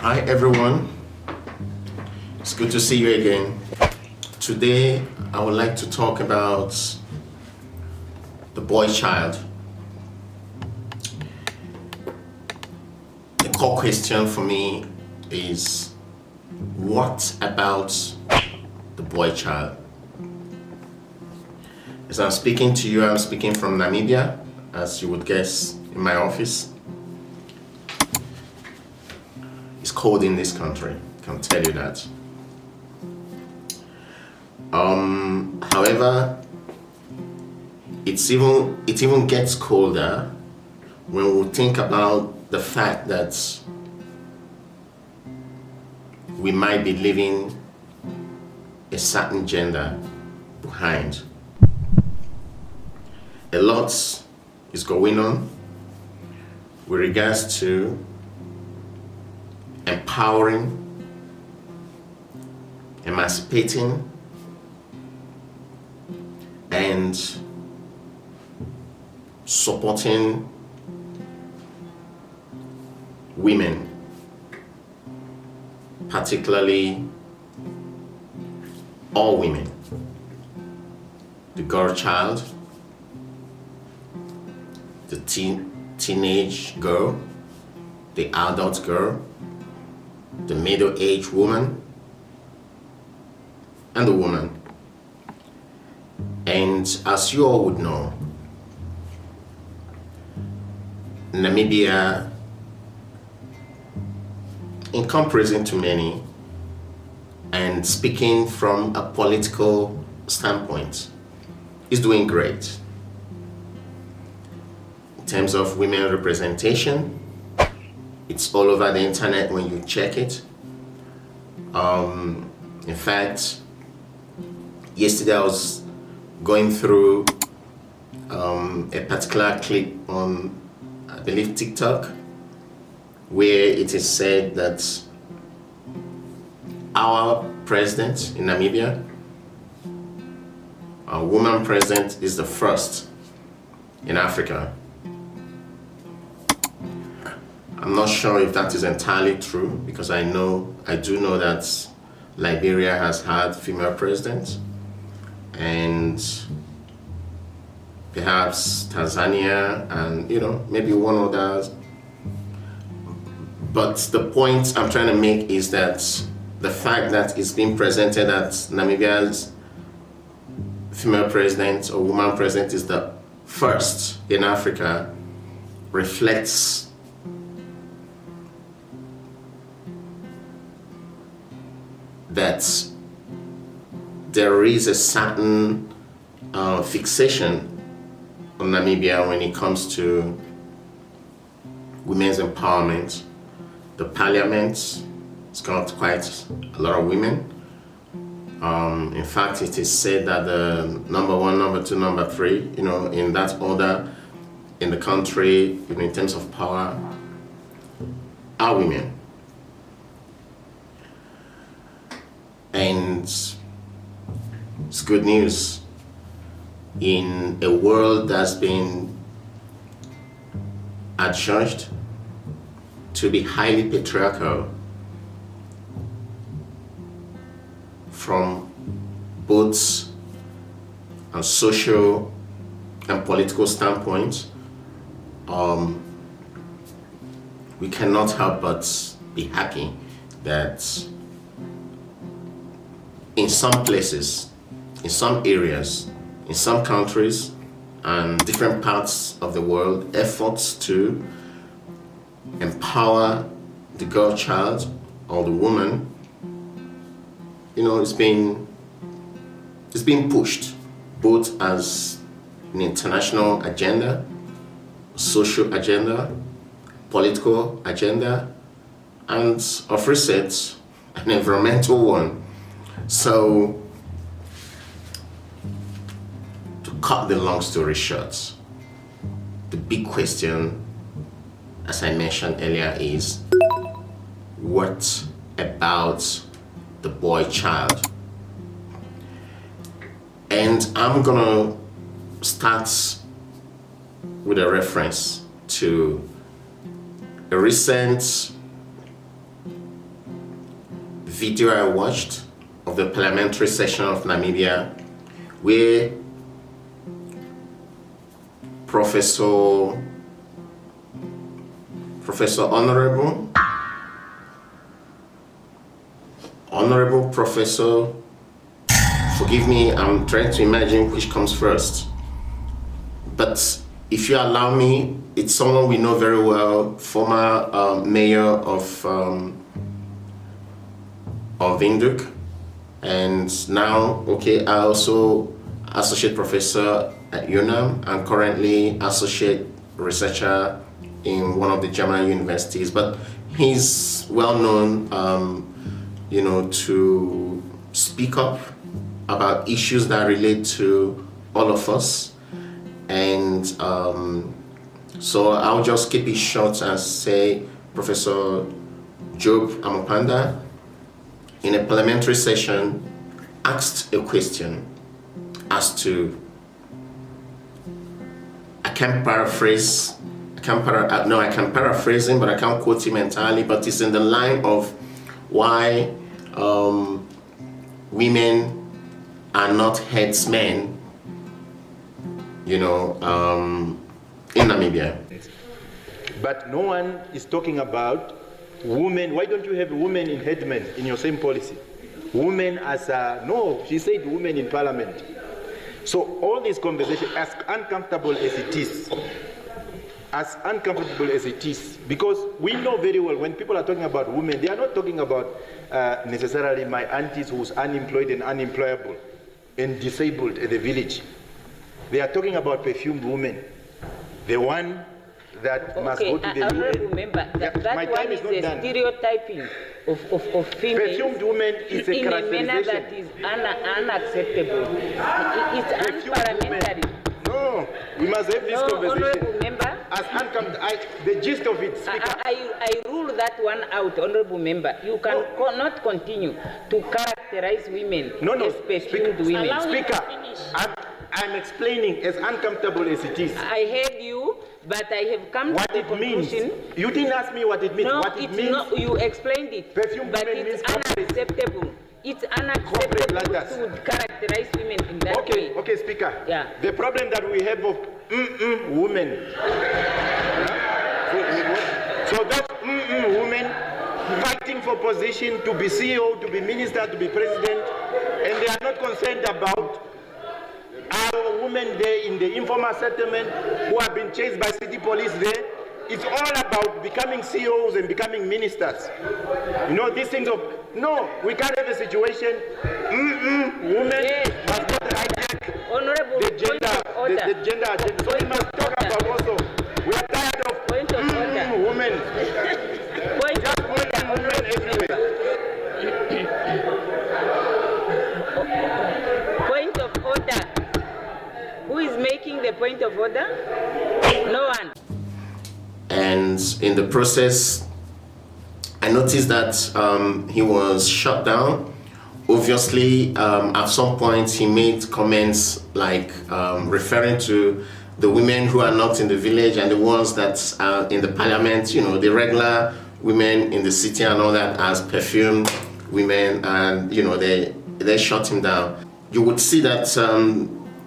Hi everyone, it's good to see you again. Today I would like to talk about the boy child. The core question for me is, what about the boy child? As I'm speaking to you, I'm speaking from Namibia, as you would guess, in my office. It's cold in this country, I can tell you that. However, it even gets colder when we think about the fact that we might be leaving a certain gender behind. A lot is going on with regards to empowering, emancipating, and supporting women, particularly all women, the girl child, the teenage girl, the adult girl, the middle-aged woman, and the woman. And as you all would know, Namibia, in comparison to many, and speaking from a political standpoint, is doing great. In terms of women representation, it's all over the internet when you check it. In fact, yesterday I was going through a particular clip on, I believe, TikTok, where it is said that our president in Namibia, our woman president, is the first in Africa. I'm not sure if that is entirely true, because I do know that Liberia has had female presidents, and perhaps Tanzania, and maybe one others. But the point I'm trying to make is that the fact that it's being presented that Namibia's female president or woman president is the first in Africa reflects that there is a certain fixation on Namibia when it comes to women's empowerment. The parliament has got quite a lot of women. In fact, it is said that the number one, number two, number three, in that order in the country, in terms of power, are women. And it's good news in a world that's been adjudged to be highly patriarchal from both a social and political standpoint. We cannot help but be happy that in some places, in some areas, in some countries, and different parts of the world, efforts to empower the girl child or the woman, it's being pushed, both as an international agenda, social agenda, political agenda, and of recent, an environmental one. So, to cut the long story short, the big question, as I mentioned earlier, is what about the boy child? And I'm gonna start with a reference to a recent video I watched of the parliamentary session of Namibia, where Professor Honorable Professor, forgive me, I'm trying to imagine which comes first. But if you allow me, it's someone we know very well, former mayor of Windhoek, and now, I also associate professor at UNAM and currently associate researcher in one of the German universities. But he's well known, to speak up about issues that relate to all of us. And so I'll just keep it short and say Professor Job Amopanda, in a parliamentary session, asked a question as to, I can paraphrase him, but I can't quote him entirely, but it's in the line of why women are not headsmen, in Namibia. But no one is talking about women. Why don't you have women in headmen in your same policy? Women as no, she said women in parliament. So all these conversations, as uncomfortable as it is, because we know very well when people are talking about women, they are not talking about necessarily my aunties who's unemployed and unemployable and disabled at the village. They are talking about perfumed women, the one that must go to the honorable member, that my one time is not a done. stereotyping of females Perfumed women is a in a manner characterization. that is unacceptable. It's unparliamentary. No, we must have this conversation. Honorable member, The gist of it, Speaker. I rule that one out, honorable member. You can not continue to characterize women as perfumed women. Speaker, I'm explaining as uncomfortable as it is. I heard you, but I have come What to the it means. conclusion. You didn't ask me what it means. No, What it it's means. not. You explained it, Perfumed but women it's means corporate. unacceptable. It's Corporate unacceptable bladders. to characterize women in that way. Okay, Speaker. Yeah. The problem that we have of women. So those women fighting for position to be CEO, to be minister, to be president, and they are not concerned about our women there in the informal settlement who have been chased by city police there. It's all about becoming CEOs and becoming ministers. These things of, no, we can't have a situation, women must not hijack Honorable, the gender agenda. So we must talk about also, we are tired of Point of order. women. Point of order, honorable member. Point of order. Who is making the point of order? No one. And in the process, I noticed that he was shut down. Obviously, at some point, he made comments like referring to the women who are not in the village and the ones that are in the parliament, the regular women in the city and all that, as perfumed women, and they shut him down. You would see that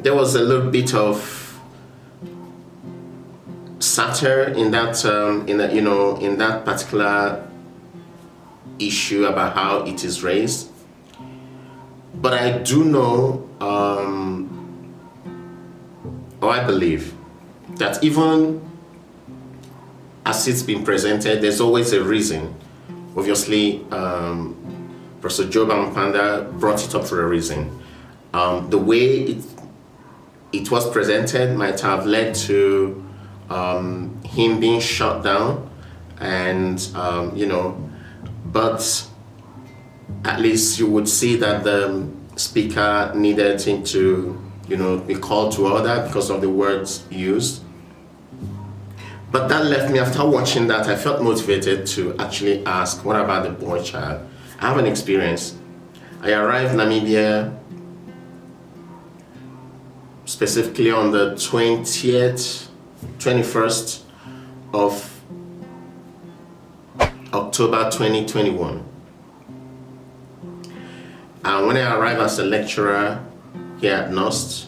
there was a little bit of satire in that in that particular issue about how it is raised. But I do know, or I believe, that even as it's been presented, there's always a reason. Obviously, Professor Job Amopanda brought it up for a reason. The way it was presented might have led to him being shut down, and but at least you would see that the speaker needed him to be called to order because of the words used. But that left me, after watching that, I felt motivated to actually ask, what about the boy child? I have an experience. I arrived in Namibia specifically on the 21st of October 2021. And when I arrived as a lecturer here at NUST,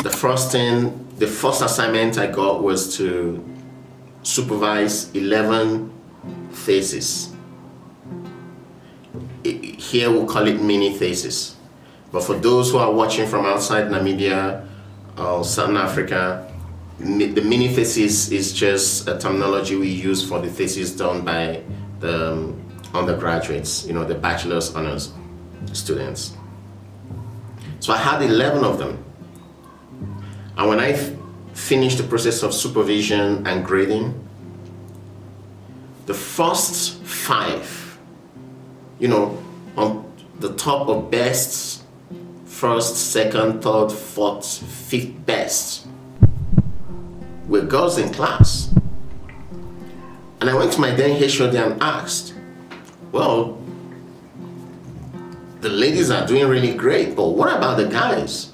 the first assignment I got was to supervise 11 theses. Here we'll call it mini thesis. But for those who are watching from outside Namibia or Southern Africa, the mini thesis is just a terminology we use for the thesis done by the undergraduates, the bachelor's honors students. So I had 11 of them. And when I finished the process of supervision and grading, the first 5, on the top of best, first, second, third, fourth, fifth best, were girls in class. And I went to my then HOD and asked, well, the ladies are doing really great, but what about the guys?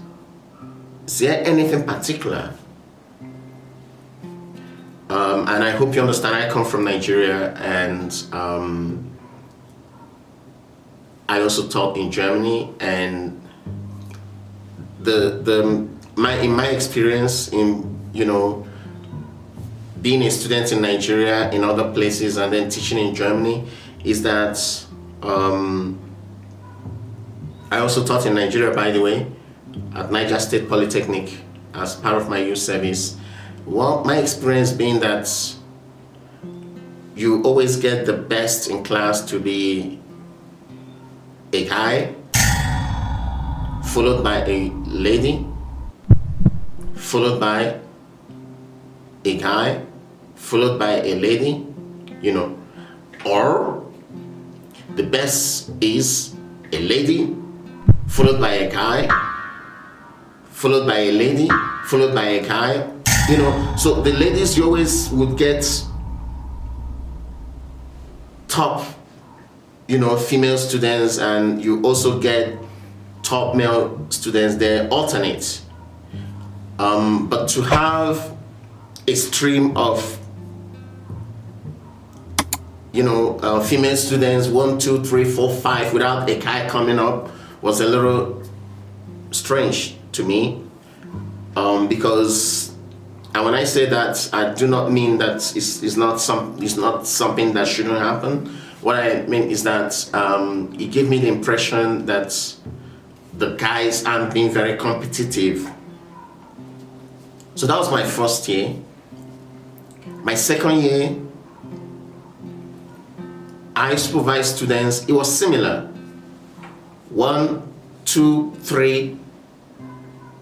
Is there anything particular? And I hope you understand, I come from Nigeria, and I also taught in Germany, and in my experience in being a student in Nigeria, in other places, and then teaching in Germany, is that I also taught in Nigeria, by the way, at Niger State Polytechnic as part of my youth service. Well, my experience being that you always get the best in class to be a guy, followed by a lady, followed by a guy, followed by a lady, or the best is a lady, followed by a guy, followed by a lady, followed by a guy, so the ladies, you always would get top, female students, and you also get top male students. They alternate. But to have a stream of, female students, 1, 2, 3, 4, 5, without a guy coming up was a little strange to me. Because, and when I say that, I do not mean that it's not something that shouldn't happen. What I mean is that it gave me the impression that the guys aren't being very competitive. So that was my first year. My second year, I supervised students. It was similar. 1, 2, 3,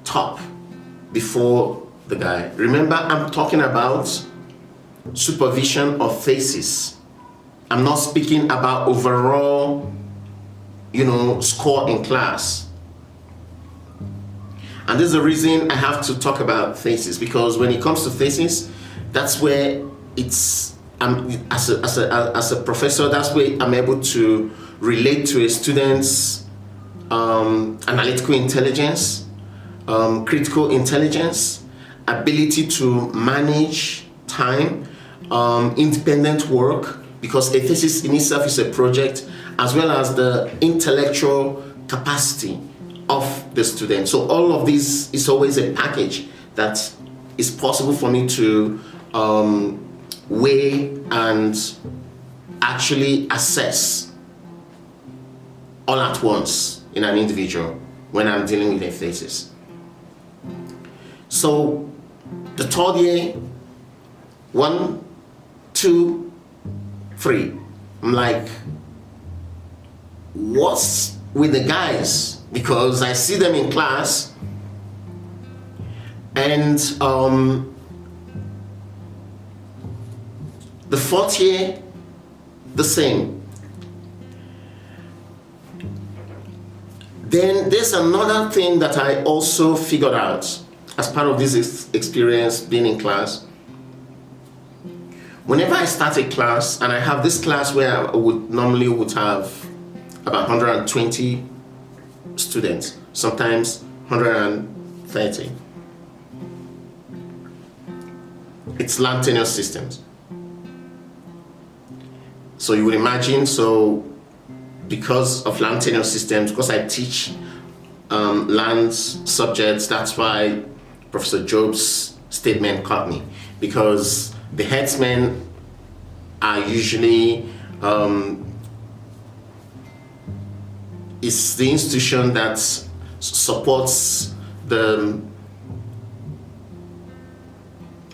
top before the guy. Remember, I'm talking about supervision of thesis. I'm not speaking about overall, score in class. And this is the reason I have to talk about thesis, because when it comes to thesis, that's where as a professor, that's where I'm able to relate to a student's analytical intelligence, critical intelligence, ability to manage time, independent work, because a thesis in itself is a project, as well as the intellectual capacity of the student. So all of this is always a package that is possible for me to weigh and actually assess all at once in an individual when I'm dealing with a thesis. So the third year, 1, 2, 3, I'm like, what's with the guys? Because I see them in class, and the fourth year, the same. Then there's another thing that I also figured out as part of this experience being in class. Whenever I start a class, and I have this class where I normally would have about 120 students, sometimes 130. It's Lanthanius systems. So you would imagine, so because of land tenure systems, because I teach land subjects, that's why Professor Job's statement caught me, because the headsmen are usually it's the institution that supports the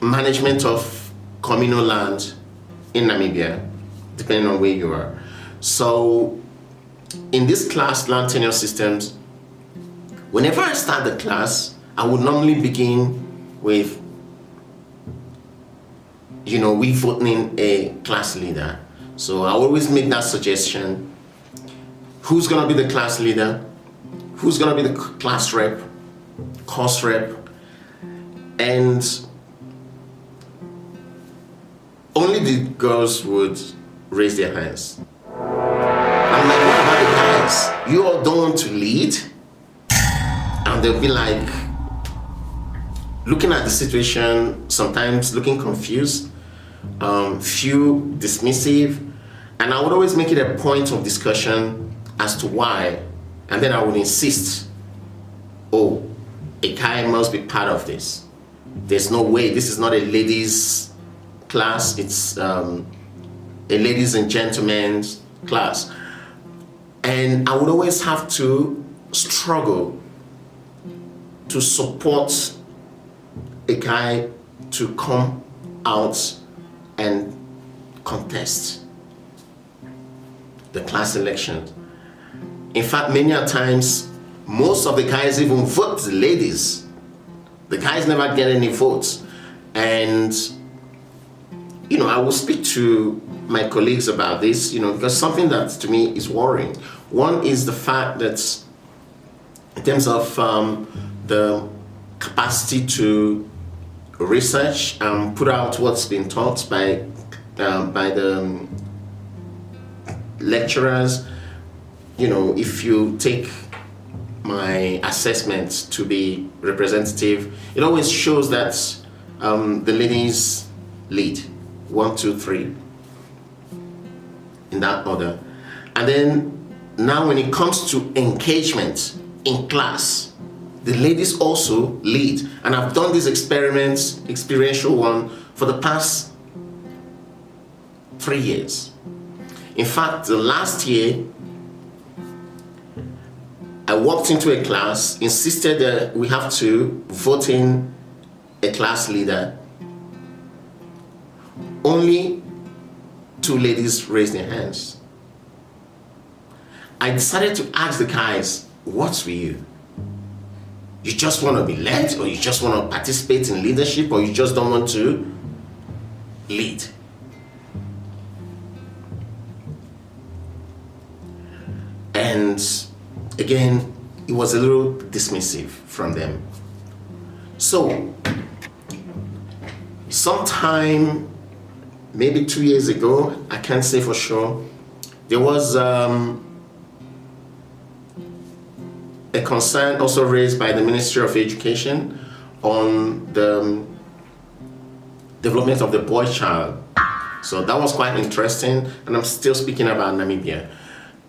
management of communal land in Namibia, depending on where you are. So in this class, land tenure systems, whenever I start the class, I would normally begin with, we voting a class leader. So I always make that suggestion. Who's gonna be the class leader? Who's gonna be the class rep, course rep? And only the girls would raise their hands. I'm like, what about the guys? You all don't want to lead? And they'll be like, looking at the situation, sometimes looking confused, few dismissive. And I would always make it a point of discussion as to why. And then I would insist, a guy must be part of this. There's no way, this is not a ladies' class, it's a ladies and gentlemen's class. And I would always have to struggle to support a guy to come out and contest the class elections. In fact, many a times, most of the guys even vote the ladies. The guys never get any votes. And I will speak to my colleagues about this, because something that to me is worrying. One is the fact that in terms of the capacity to research and put out what's been taught by the lecturers, if you take my assessment to be representative, it always shows that the ladies lead 1, 2, 3 in that order. And then now when it comes to engagement in class, the ladies also lead. And I've done these experiments, experiential one, for the past 3 years. In fact, the last year, I walked into a class, insisted that we have to vote in a class leader. Only 2 ladies raised their hands. I decided to ask the guys, what's with you? You just want to be led, or you just want to participate in leadership, or you just don't want to lead? And again, it was a little dismissive from them. So, sometime, maybe 2 years ago, I can't say for sure, there was a concern also raised by the Ministry of Education on the development of the boy child. So that was quite interesting, and I'm still speaking about Namibia.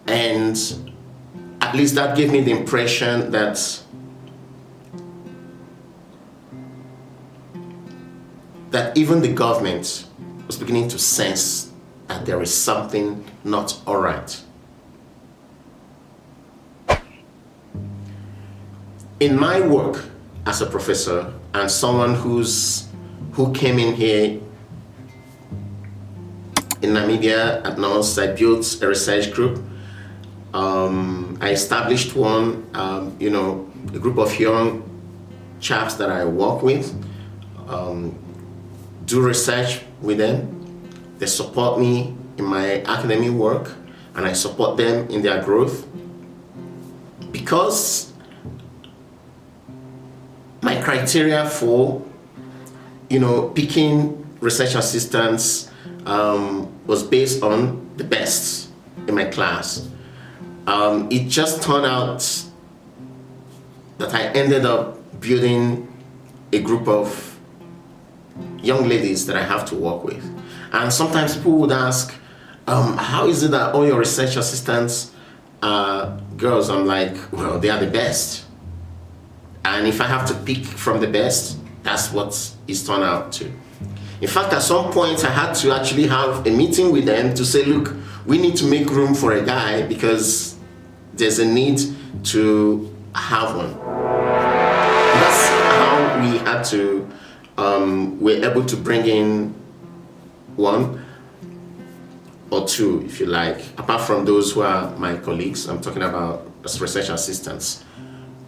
And at least that gave me the impression that even the government was beginning to sense that there is something not all right. In my work as a professor and someone who came in here in Namibia at NOS, I built a research group. I established one, a group of young chaps that I work with, do research with them. They support me in my academic work, and I support them in their growth. Because my criteria for, picking research assistants was based on the best in my class. It just turned out that I ended up building a group of young ladies that I have to work with. And sometimes people would ask, how is it that all your research assistants girls, I'm like, well, they are the best. And if I have to pick from the best, that's what it's turned out to. In fact, at some point, I had to actually have a meeting with them to say, look, we need to make room for a guy because there's a need to have one. That's how we had to, we're able to bring in one or two, if you like, apart from those who are my colleagues. I'm talking about research assistants.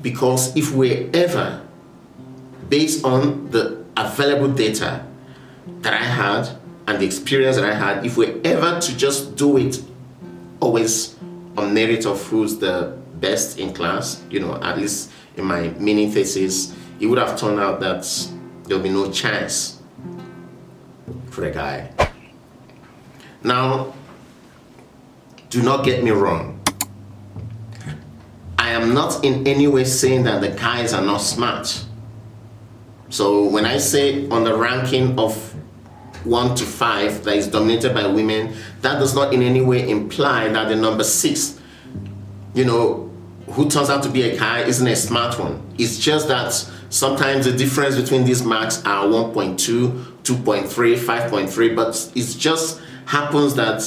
Because if we're ever, based on the available data that I had and the experience that I had, if we're ever to just do it always on merit of who's the best in class, at least in my mini thesis, it would have turned out that there'll be no chance for a guy. Now, do not get me wrong. I am not in any way saying that the guys are not smart. So when I say on the ranking of 1 to 5 that is dominated by women, that does not in any way imply that the number 6, who turns out to be a guy, isn't a smart one. It's just that sometimes the difference between these marks are 1.2, 2.3, 5.3, but it just happens that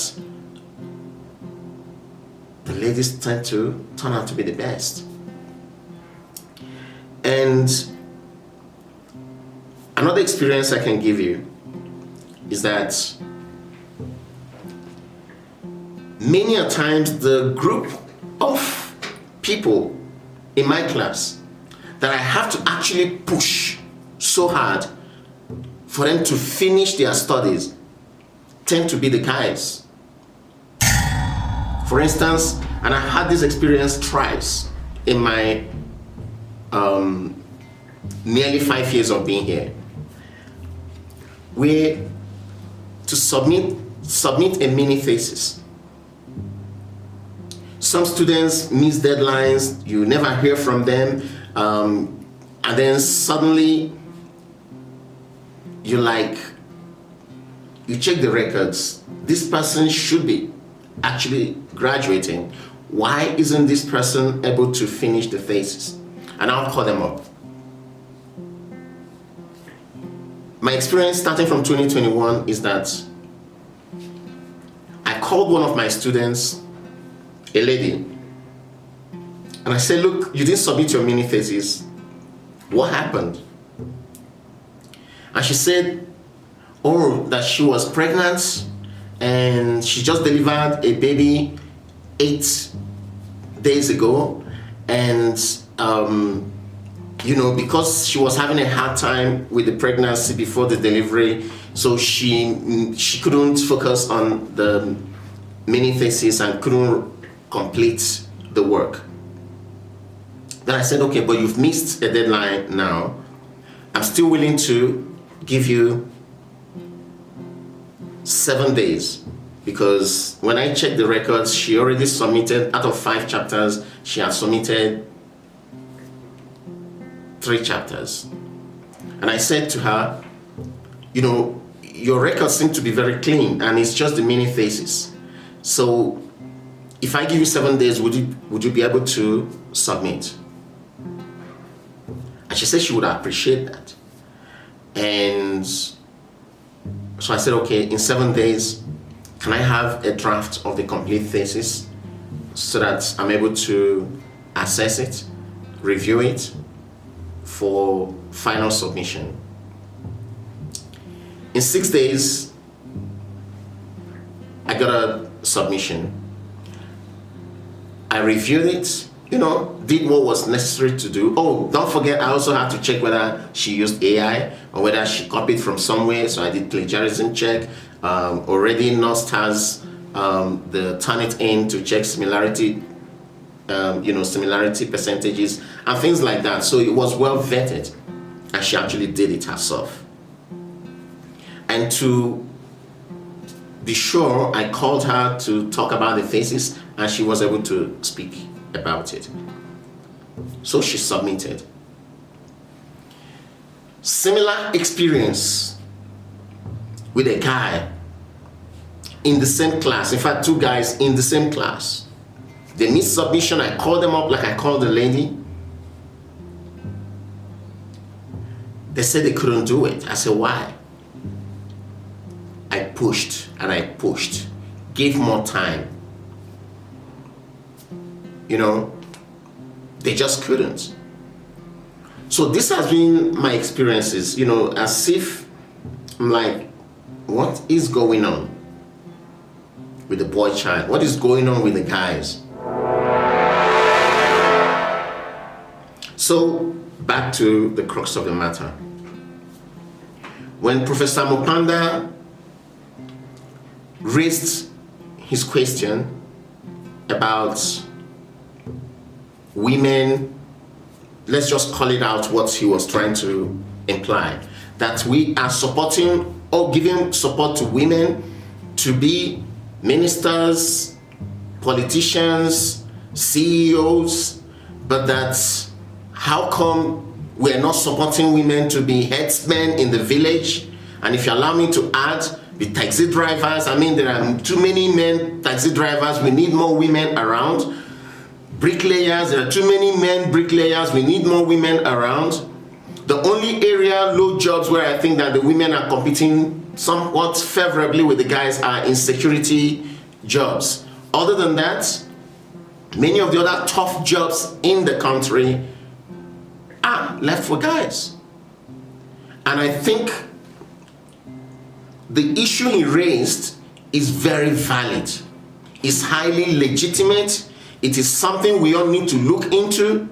the ladies tend to turn out to be the best. And another experience I can give you is that many a times the group of people in my class that I have to actually push so hard for them to finish their studies tend to be the guys. For instance, and I had this experience twice in my nearly 5 years of being here, where to submit a mini thesis. Some students miss deadlines, you never hear from them, and then suddenly you check the records. This person should be actually graduating. Why isn't this person able to finish the thesis? And I'll call them up. My experience starting from 2021 is that I called one of my students, a lady, and I said, look, you didn't submit your mini thesis. What happened? And she said, that she was pregnant and she just delivered a baby 8 days ago, and because she was having a hard time with the pregnancy before the delivery, so she couldn't focus on the mini thesis and couldn't complete the work. Then I said, okay, but you've missed a deadline now. I'm still willing to give you 7 days, because when I checked the records, she already submitted, out of 5 chapters, she has submitted 3 chapters. And I said to her, your records seem to be very clean and it's just the mini thesis. So if I give you 7 days, would you be able to submit? And she said she would appreciate that. And so I said, okay, in 7 days, can I have a draft of the complete thesis so that I'm able to assess it, review it for final submission? In 6 days, I got a submission. I reviewed it, did what was necessary to do. Oh, don't forget, I also had to check whether she used AI or whether she copied from somewhere. So I did plagiarism check. Already NOST has the Turnitin to check similarity, similarity percentages and things like that. So it was well vetted, and she actually did it herself. And to be sure, I called her to talk about the thesis, and she was able to speak about it. So she submitted. Similar experience with a guy in the same class. In fact, 2 guys in the same class. They need submission. I call them up like I called the lady. They said they couldn't do it. I said, why? I pushed and I pushed. Gave more time. You know, they just couldn't. So this has been my experiences, you know, as if I'm like, what is going on with the boy child? What is going on with the guys? So back to the crux of the matter. When Professor Mupanda raised his question about women, let's just call it out what he was trying to imply, that we are supporting or giving support to women to be ministers, politicians, CEOs, but that's how come we're not supporting women to be headsmen in the village? And if you allow me to add, the taxi drivers, I mean, there are too many men taxi drivers, we need more women around. Bricklayers, there are too many men bricklayers, we need more women around. The only area, low jobs, where I think that the women are competing somewhat favorably with the guys are in security jobs. Other than that, many of the other tough jobs in the country are left for guys. And I think the issue he raised is very valid. It's highly legitimate. It is something we all need to look into,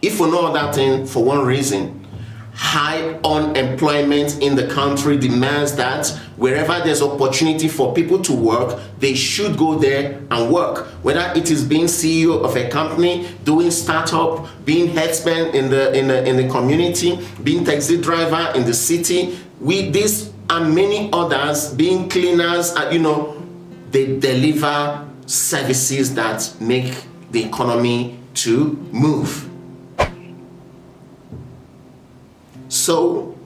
if for no other thing, for one reason. High unemployment in the country demands that wherever there's opportunity for people to work, they should go there and work. Whether it is being CEO of a company, doing startup, being headsman in the community, being taxi driver in the city, this and many others, being cleaners, you know, they deliver services that make the economy to move. So,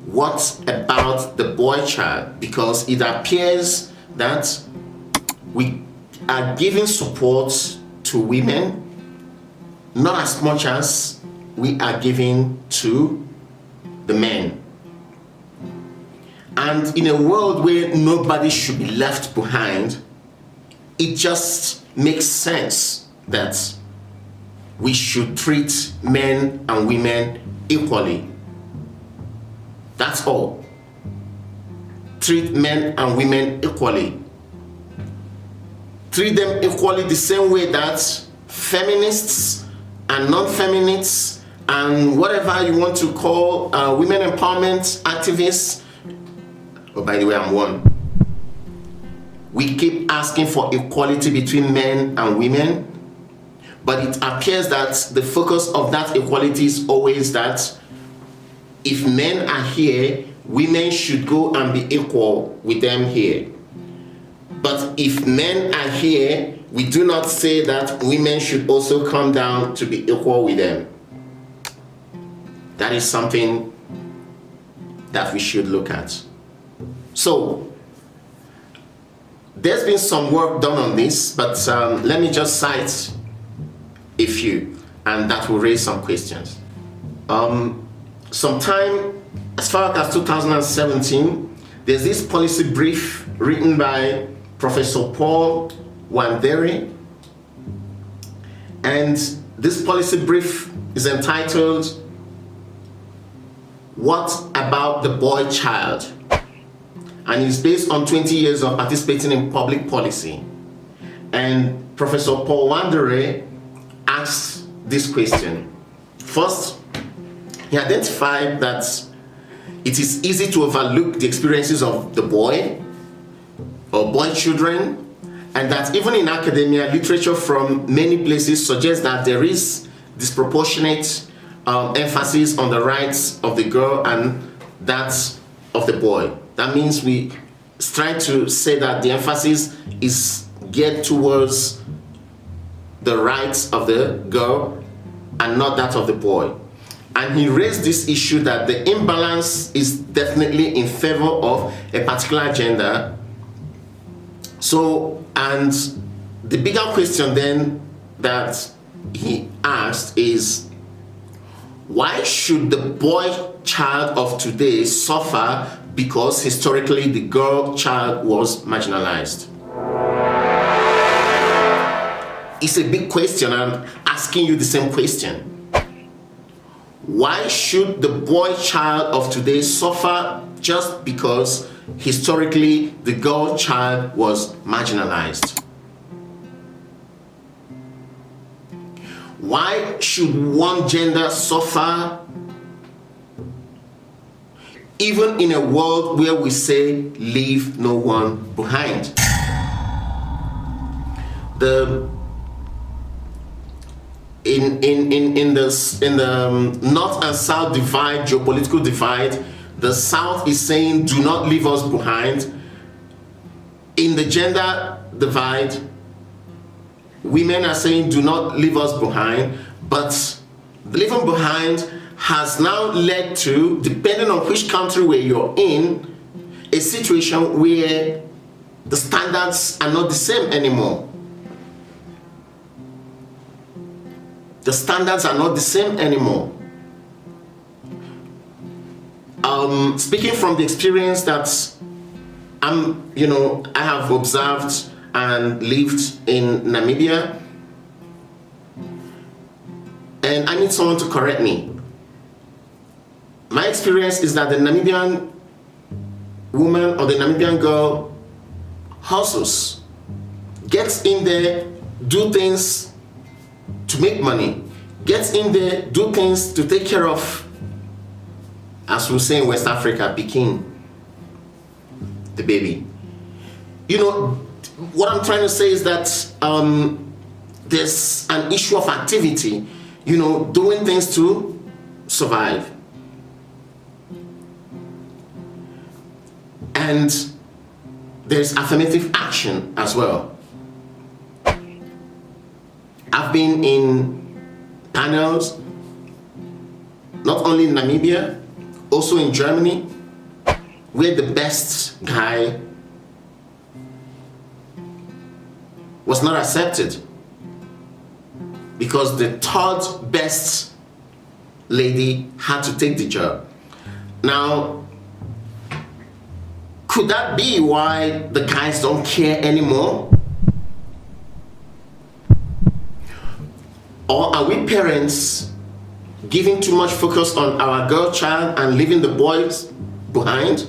what about the boy child? Because it appears that we are giving support to women not as much as we are giving to the men. And in a world where nobody should be left behind, it just makes sense that we should treat men and women equally. That's all. Treat men and women equally. Treat them equally the same way that feminists and non-feminists and whatever you want to call women empowerment activists. Oh, by the way, I'm one. We keep asking for equality between men and women, but it appears that the focus of that equality is always that if men are here, women should go and be equal with them here. But if men are here, we do not say that women should also come down to be equal with them. That is something that we should look at. So, there's been some work done on this, but let me just cite a few, and that will raise some questions. Sometime as far as 2017, there's this policy brief written by Professor Paul Wanderi, and this policy brief is entitled, "What About the Boy Child?" And it's based on 20 years of participating in public policy. And Professor Paul Wanderi asked this question. First, he identified that it is easy to overlook the experiences of the boy or boy children, and that even in academia, literature from many places suggests that there is disproportionate emphasis on the rights of the girl and that of the boy. That means we try to say that the emphasis is geared towards the rights of the girl and not that of the boy. And he raised this issue that the imbalance is definitely in favor of a particular gender, So, and the bigger question then that he asked is, why should the boy child of today suffer because historically the girl child was marginalized? It's a big question. I'm asking you the same question. Why should the boy child of today suffer just because historically the girl child was marginalized? Why should one gender suffer even in a world where we say leave no one behind? In the North and South divide, geopolitical divide, the South is saying do not leave us behind. In the gender divide, women are saying do not leave us behind, but leaving behind has now led to, depending on which country where you're in, a situation where the standards are not the same anymore. The standards are not the same anymore. Speaking from the experience that I have observed and lived in Namibia, and I need someone to correct me. My experience is that the Namibian woman or the Namibian girl hustles, gets in there, do things to make money, gets in there, do things to take care of, as we say in West Africa, pikin, the baby. What I'm trying to say is that there's an issue of activity, doing things to survive. And there's affirmative action as well. I've been in panels, not only in Namibia, also in Germany, where the best guy was not accepted because the third best lady had to take the job. Now, could that be why the guys don't care anymore? Or are we parents giving too much focus on our girl child and leaving the boys behind?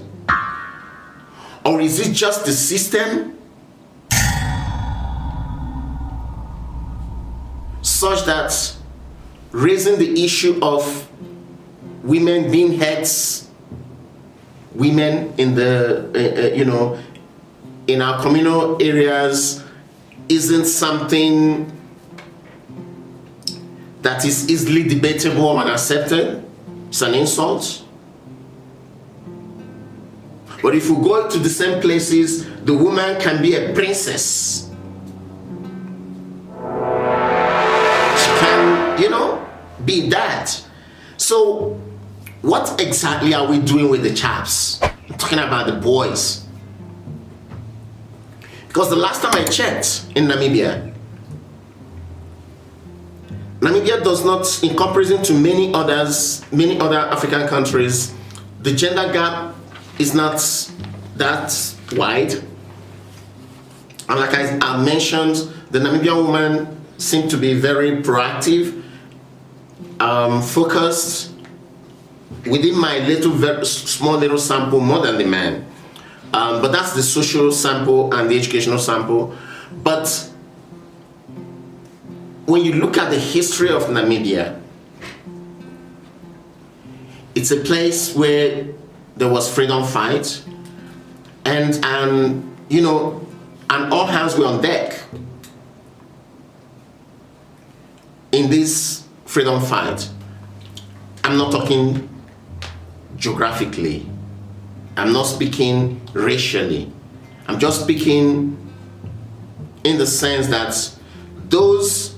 Or is it just the system such that raising the issue of women being heads, women in the in our communal areas isn't something that is easily debatable and accepted? It's an insult. But if we go to the same places, the woman can be a princess. She can, be that. So what exactly are we doing with the chaps? I'm talking about the boys. Because the last time I checked in Namibia does not, in comparison to many other African countries, the gender gap is not that wide. And like I mentioned, the Namibian women seem to be very proactive, focused. Within my very small little sample, more than the man. But that's the social sample and the educational sample. But when you look at the history of Namibia, it's a place where there was freedom fight, and all hands were on deck in this freedom fight. I'm not talking geographically. I'm not speaking racially. I'm just speaking in the sense that those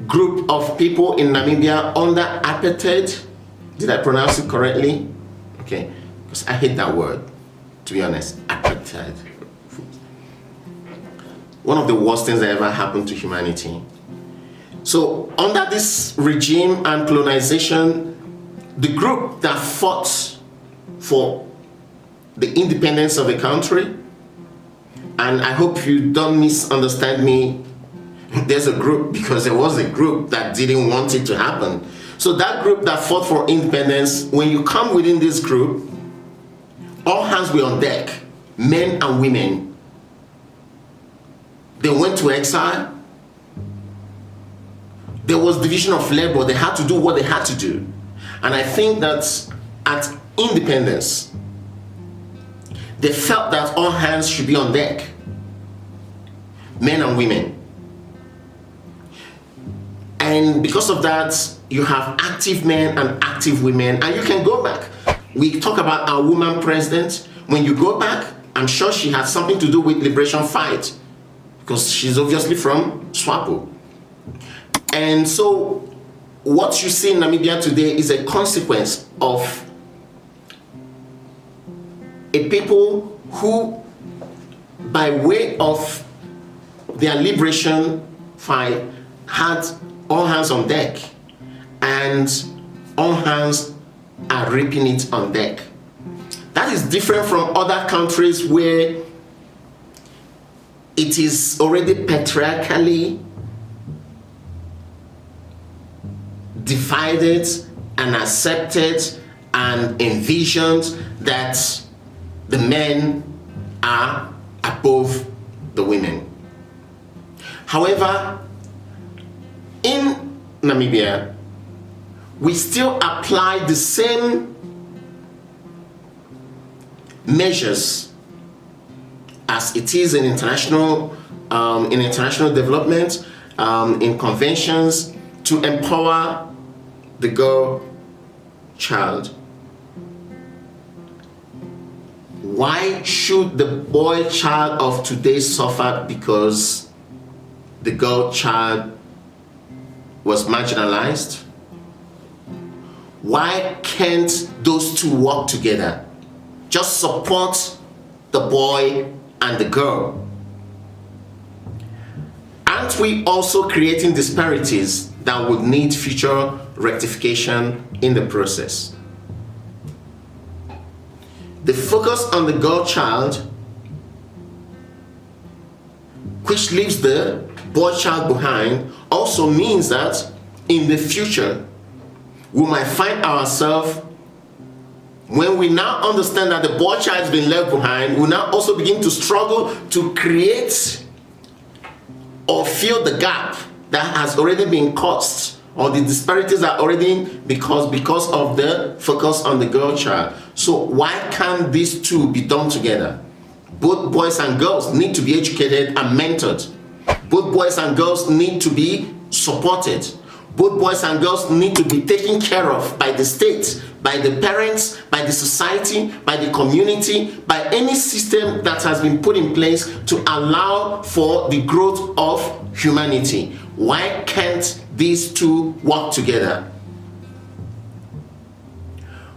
group of people in Namibia under apartheid, did I pronounce it correctly? Okay, because I hate that word, to be honest, apartheid. One of the worst things that ever happened to humanity. So under this regime and colonization, the group that fought for the independence of the country, and I hope you don't misunderstand me, there's a group because there was a group that didn't want it to happen. So that group that fought for independence, when you come within this group, all hands were on deck, men and women. They went to exile. There was division of labor. They had to do what they had to do. And I think that at independence, they felt that all hands should be on deck, men and women. And because of that, you have active men and active women, and you can go back. We talk about our woman president. When you go back, I'm sure she had something to do with liberation fight, because she's obviously from SWAPO. And so what you see in Namibia today is a consequence of a people who, by way of their liberation fight, had all hands on deck, and all hands are reaping it on deck. That is different from other countries where it is already patriarchally divided and accepted and envisioned that the men are above the women. However, in Namibia, we still apply the same measures as it is in international development, in conventions, to empower the girl child. Why should the boy child of today suffer because the girl child was marginalized? Why can't those two work together? Just support the boy and the girl. Aren't we also creating disparities that would need future rectification in the process? The focus on the girl child, which leaves the boy child behind, also means that in the future we might find ourselves, when we now understand that the boy child has been left behind, we now also begin to struggle to create or fill the gap that has already been caused, or the disparities are already because of the focus on the girl child. So why can't these two be done together? Both boys and girls need to be educated and mentored. Both boys and girls need to be supported. Both boys and girls need to be taken care of by the state, by the parents, by the society, by the community, by any system that has been put in place to allow for the growth of humanity. Why can't these two work together?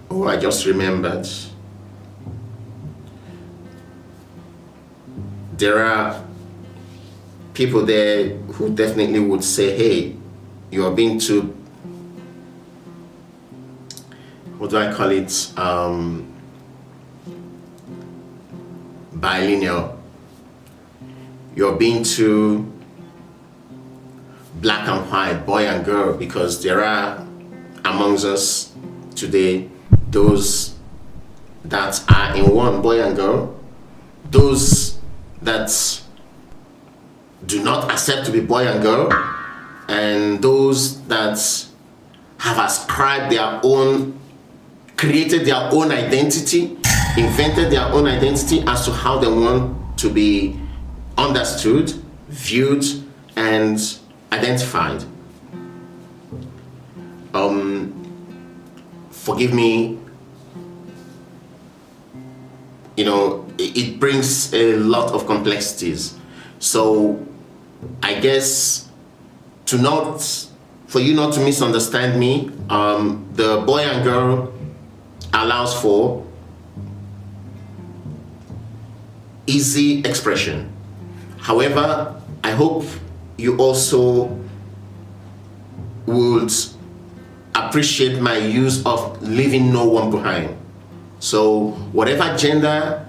Oh, I just remembered. There are people there who definitely would say, hey, you are being too, what do I call it, bilinear. You're being too black and white, boy and girl, because there are amongst us today those that are in one, boy and girl, those that do not accept to be boy and girl, and those that have ascribed their own, created their own identity, invented their own identity as to how they want to be understood, viewed, and identified. Forgive me, you know, it brings a lot of complexities. So I guess for you not to misunderstand me, the boy and girl allows for easy expression. However, I hope you also would appreciate my use of leaving no one behind. So whatever gender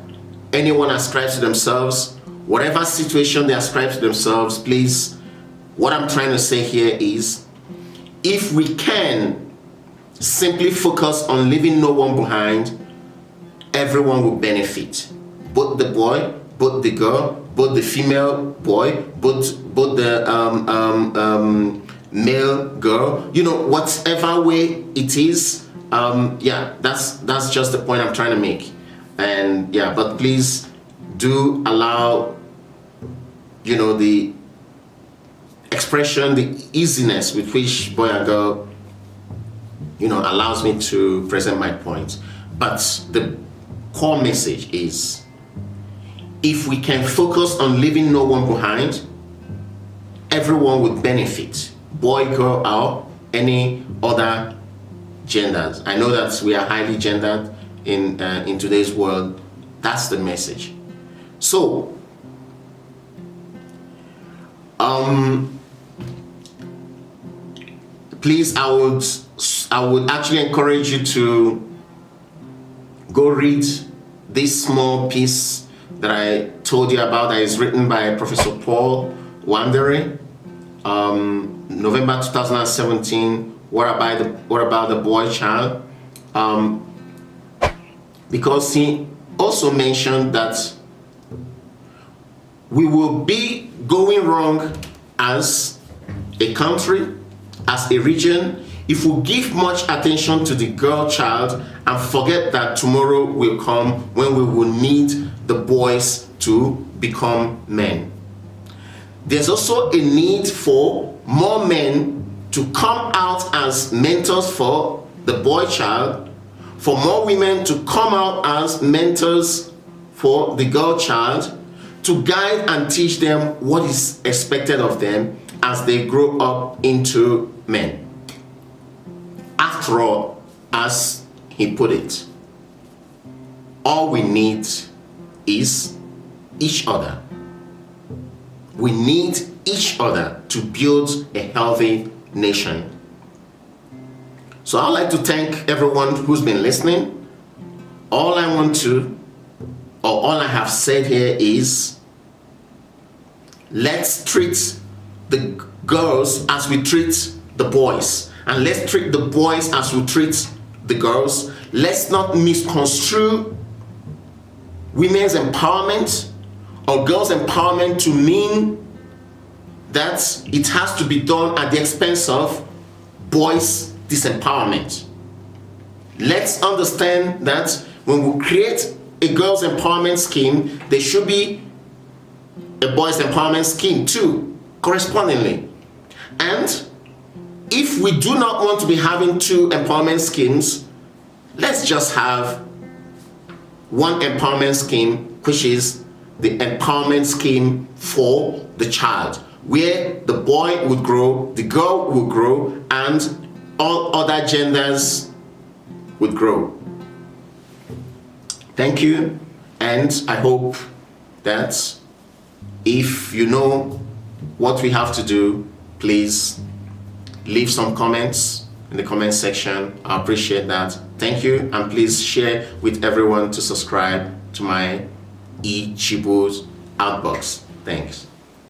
anyone ascribes to themselves, whatever situation they ascribe to themselves, please, what I'm trying to say here is, if we can simply focus on leaving no one behind, everyone will benefit. Both the boy, both the girl, both the female boy, both the male girl, you know, whatever way it is. Yeah, that's just the point I'm trying to make. And yeah, but please do allow, you know, the expression, the easiness with which boy and girl, you know, allows me to present my point. But the core message is, if we can focus on leaving no one behind, everyone would benefit, boy, girl, or any other genders. I know that we are highly gendered in today's world. That's the message. So please, I would actually encourage you to go read this small piece that I told you about, that is written by Professor Paul Wandere, November 2017. What about the boy child? Because he also mentioned that we will be going wrong as a country, as a region, if we give much attention to the girl child and forget that tomorrow will come when we will need the boys to become men. There's also a need for more men to come out as mentors for the boy child, for more women to come out as mentors for the girl child, to guide and teach them what is expected of them as they grow up into men. After all, as he put it, all we need is each other. We need each other to build a healthy nation. So I'd like to thank everyone who's been listening. All I have said here is, let's treat the girls as we treat the boys, and let's treat the boys as we treat the girls. Let's not misconstrue women's empowerment or girls' empowerment to mean that it has to be done at the expense of boys' disempowerment. Let's understand that when we create a girls' empowerment scheme, there should be a boys' empowerment scheme too, correspondingly. And if we do not want to be having two empowerment schemes, let's just have one empowerment scheme, which is the empowerment scheme for the child, where the boy would grow, the girl would grow, and all other genders would grow. Thank you, and I hope that if you know what we have to do, please leave some comments in the comment section. I appreciate that. Thank you, and please share with everyone to subscribe to my eChibu's Outbox. Thanks.